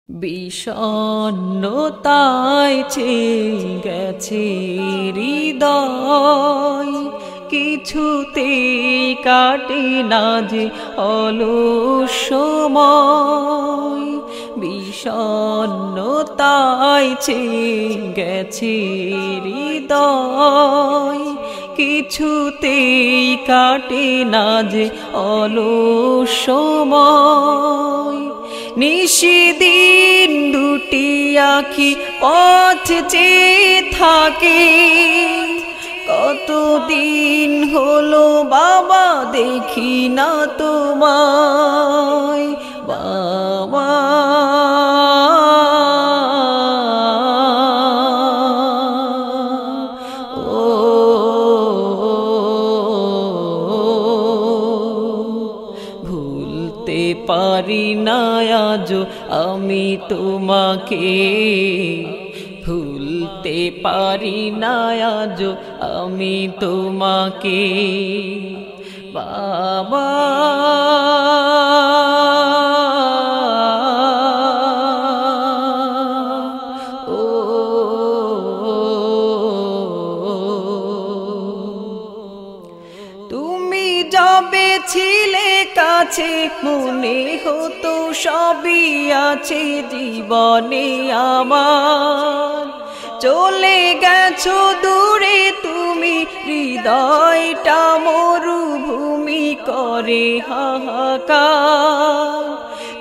বিষণ্ণতায় ছেয়ে গেছে হৃদয়, কিছুতেই কাটে না যে অলস সময়। বিষণ্ণতায় ছেয়ে গেছে হৃদয়, কিছুতেই কাটে না যে অলস সময়। নিশিদিন দুটি আঁখি পথ চেয়ে থাকে, কতদিন হলো বাবা দেখি না তোমায়। বাবা ভুলতে পারি না আজও আমি তোমাকে, ভুলতে পারি না আজও আমি তোমাকে। বাবা তুমি যবে ছিলে কাছে মনে হতো সবই আছে জীবনে আমার। চলে গেছো দূরে তুমি, হৃদয়টা মরুভূমি করে হাহাকার।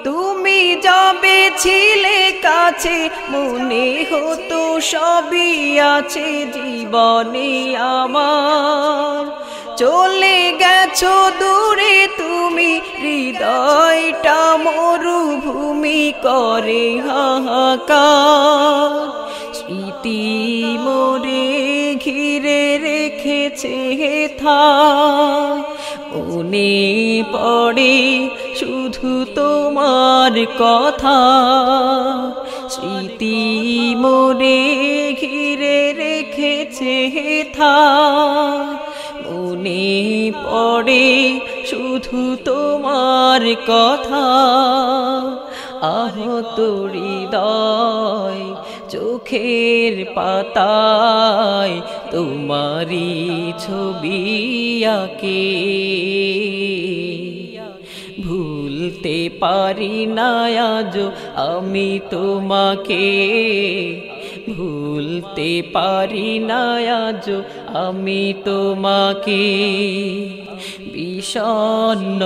তুমি যবে ছিলে কাছে মনে হতো সবই আছে জীবনে আমার। চলে গেছো দূরে তুমি, হৃদয়টা মরুভূমি করে হাহাকার। স্মৃতি মোরে ঘিরে রেখেছে ঠাই, মনে পড়ে শুধু তোমার কথা। স্মৃতি মোরে ঘিরে রেখেছে ঠাই, মনে পড়ে শুধু তোমার কথা। আহত হৃদয় চোখের পাতায় তোমারি ছবি আঁকে, ভুলতে পারি না আজও আমি তোমাকে, ভুলতে পারি না আজও আমি তোমাকে। বিষণ্ণতায়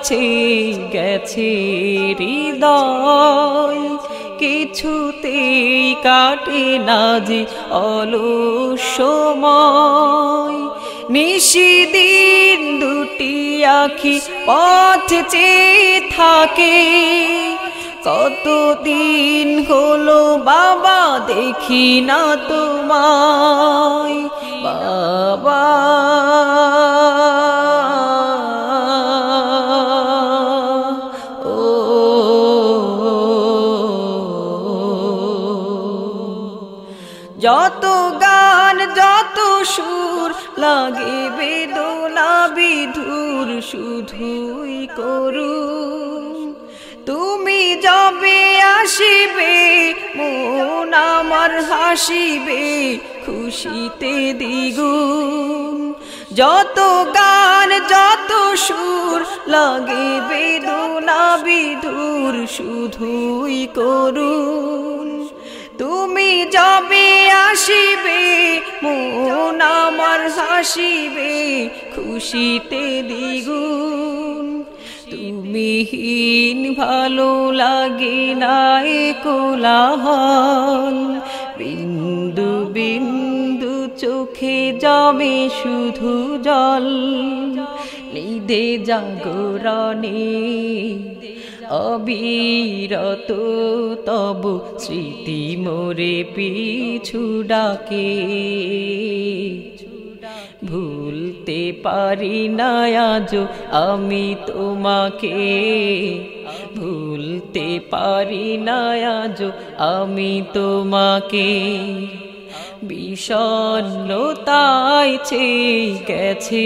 ছেয়ে গেছে হৃদয়, কিছুতেই কাটে না যে অলস সময়। নিশিদিন দুটি আঁখি পথ চেয়ে থাকে, কতদিন হলো বাবা দেখি না তোমায়। বাবা যত গান যত সুর লাগে বেদনা বিধুর শুধুই করুন। তুমি যবে আসিবে মন আমার হাসিবে খুশিতে দ্বিগুণ। যত গান যত সুর লাগে বেদনা বিধুর শুধুই করুন। তুমি যবে আসিবে মন আমার হাসিবে খুশিতে দ্বিগুণ। তুমিহীন ভালো লাগে না এ কোলাহল, বিন্দু বিন্দু চোখে জমে শুধু জল। নিদে জাগরণে অবিরত তব স্মৃতি মোরে পিছু ডাকে, ভুলতে পারি না আজও আমি তোমাকে, ভুলতে পারি না আজও আমি তোমাকে। বিষণ্ণতায় ছেয়ে গেছে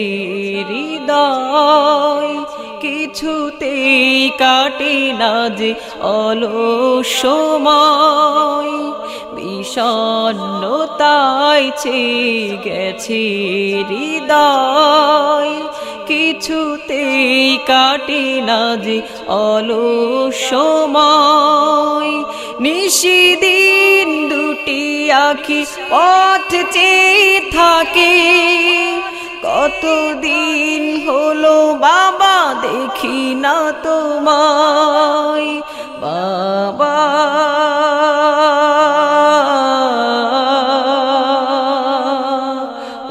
হৃদয়, কি কিছুতেই কাটে না যে অলস সময় বিষণ্ণতায় ছেয়ে গেছে হৃদয় কিছুতেই কাটে না যে অলস সময় নিশিদিন দুটি আঁখি পথ চেয়ে থাকে কতদিন হলো বাবা দেখি না তোমায় বাবা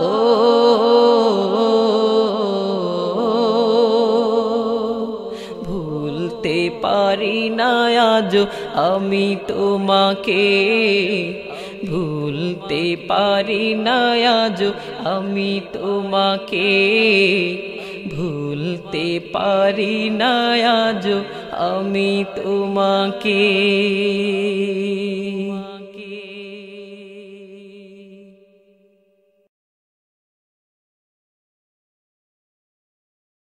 ও ভুলতে পারি না আজ আমি তোমাকে ভুলতে পারি না আজ আমি তোমাকে ভুলতে পারি না আজ আমি তোমাকে